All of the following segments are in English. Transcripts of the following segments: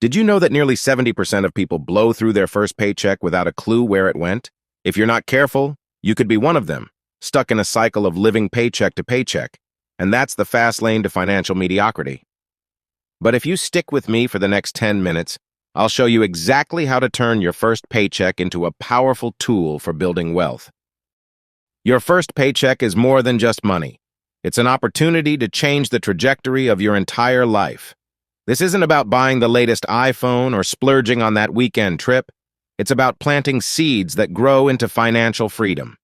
Did you know that nearly 70% of people blow through their first paycheck without a clue where it went? If you're not careful, you could be one of them, stuck in a cycle of living paycheck to paycheck. And that's the fast lane to financial mediocrity. But if you stick with me for the next 10 minutes, I'll show you exactly how to turn your first paycheck into a powerful tool for building wealth. Your first paycheck is more than just money. It's an opportunity to change the trajectory of your entire life. This isn't about buying the latest iPhone or splurging on that weekend trip. It's about planting seeds that grow into financial freedom.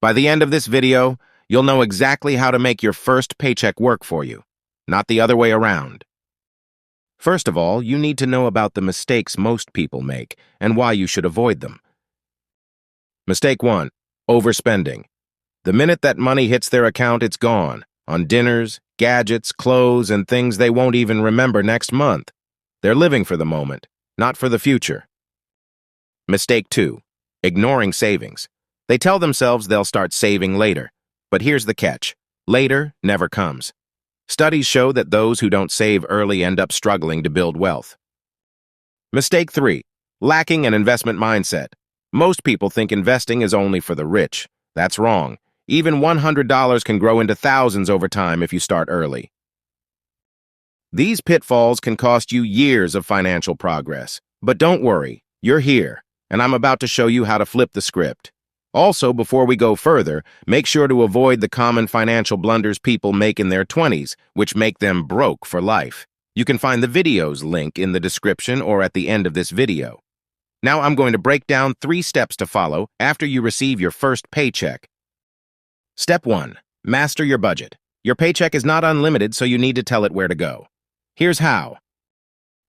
By the end of this video, you'll know exactly how to make your first paycheck work for you, not the other way around. First of all, you need to know about the mistakes most people make and why you should avoid them. Mistake 1. Overspending. The minute that money hits their account, it's gone, on dinners, gadgets, clothes, and things they won't even remember next month. They're living for the moment, not for the future. Mistake 2. Ignoring savings. They tell themselves they'll start saving later, but here's the catch. Later never comes. Studies show that those who don't save early end up struggling to build wealth. Mistake 3. Lacking an investment mindset. Most people think investing is only for the rich. That's wrong. Even $100 can grow into thousands over time if you start early. These pitfalls can cost you years of financial progress. But don't worry, you're here, and I'm about to show you how to flip the script. Also, before we go further, make sure to avoid the common financial blunders people make in their 20s, which make them broke for life. You can find the video's link in the description or at the end of this video. Now I'm going to break down 3 steps to follow after you receive your first paycheck. Step 1. Master your budget. Your paycheck is not unlimited, so you need to tell it where to go. Here's how.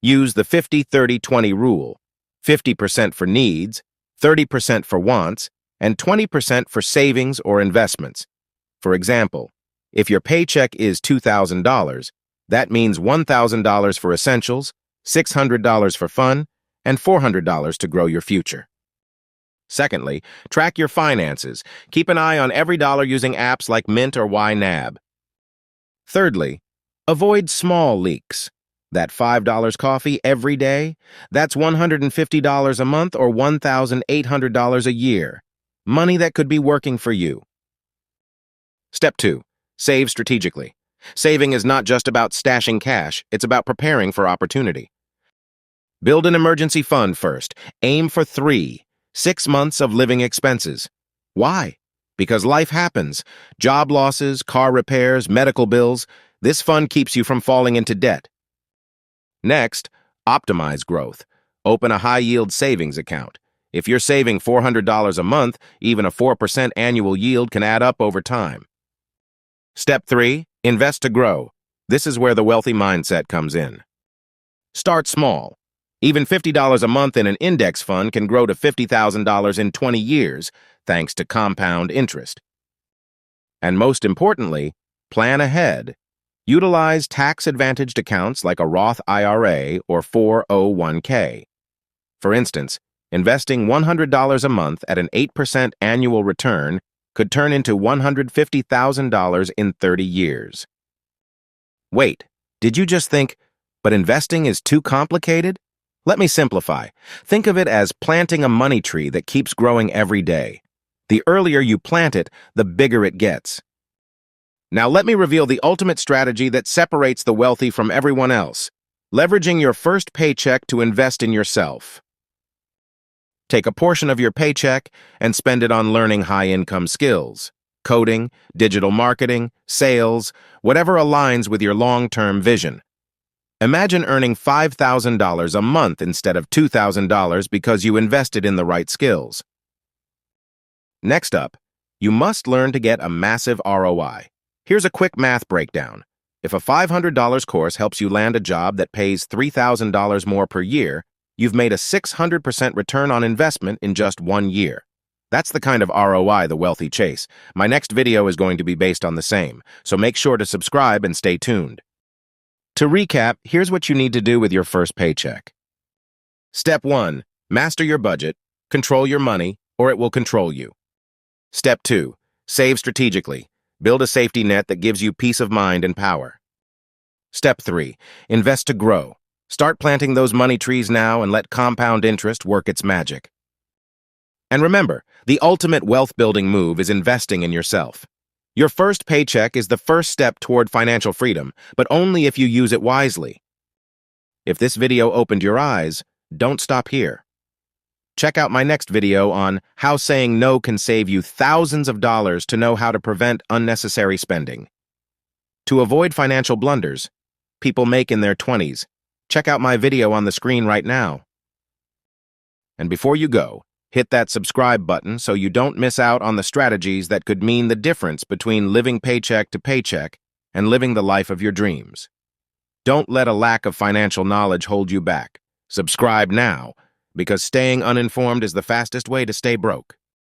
Use the 50-30-20 rule. 50% for needs, 30% for wants, and 20% for savings or investments. For example, if your paycheck is $2,000, that means $1,000 for essentials, $600 for fun, and $400 to grow your future. Secondly, track your finances. Keep an eye on every dollar using apps like Mint or YNAB. Thirdly, avoid small leaks. That $5 coffee every day, that's $150 a month or $1,800 a year. Money that could be working for you. Step 2. Save strategically. Saving is not just about stashing cash, it's about preparing for opportunity. Build an emergency fund first. Aim for 6 months of living expenses. Why? Because life happens. Job losses, car repairs, medical bills. This fund keeps you from falling into debt. Next, optimize growth. Open a high-yield savings account. If you're saving $400 a month, even a 4% annual yield can add up over time. Step 3. Invest to grow. This is where the wealthy mindset comes in. Start small. Even $50 a month in an index fund can grow to $50,000 in 20 years, thanks to compound interest. And most importantly, plan ahead. Utilize tax-advantaged accounts like a Roth IRA or 401k. For instance, investing $100 a month at an 8% annual return could turn into $150,000 in 30 years. Wait, did you just think, but investing is too complicated? Let me simplify. Think of it as planting a money tree that keeps growing every day. The earlier you plant it, the bigger it gets. Now let me reveal the ultimate strategy that separates the wealthy from everyone else. Leveraging your first paycheck to invest in yourself. Take a portion of your paycheck and spend it on learning high-income skills. Coding, digital marketing, sales, whatever aligns with your long-term vision. Imagine earning $5,000 a month instead of $2,000 because you invested in the right skills. Next up, you must learn to get a massive ROI. Here's a quick math breakdown. If a $500 course helps you land a job that pays $3,000 more per year, you've made a 600% return on investment in just 1 year. That's the kind of ROI the wealthy chase. My next video is going to be based on the same, so make sure to subscribe and stay tuned. To recap, here's what you need to do with your first paycheck. Step 1. Master your budget. Control your money, or it will control you. Step 2. Save strategically. Build a safety net that gives you peace of mind and power. Step 3. Invest to grow. Start planting those money trees now and let compound interest work its magic. And remember, the ultimate wealth-building move is investing in yourself. Your first paycheck is the first step toward financial freedom, but only if you use it wisely. If this video opened your eyes, don't stop here. Check out my next video on how saying no can save you thousands of dollars to know how to prevent unnecessary spending. To avoid financial blunders people make in their 20s, check out my video on the screen right now. And before you go, hit that subscribe button so you don't miss out on the strategies that could mean the difference between living paycheck to paycheck and living the life of your dreams. Don't let a lack of financial knowledge hold you back. Subscribe now, because staying uninformed is the fastest way to stay broke.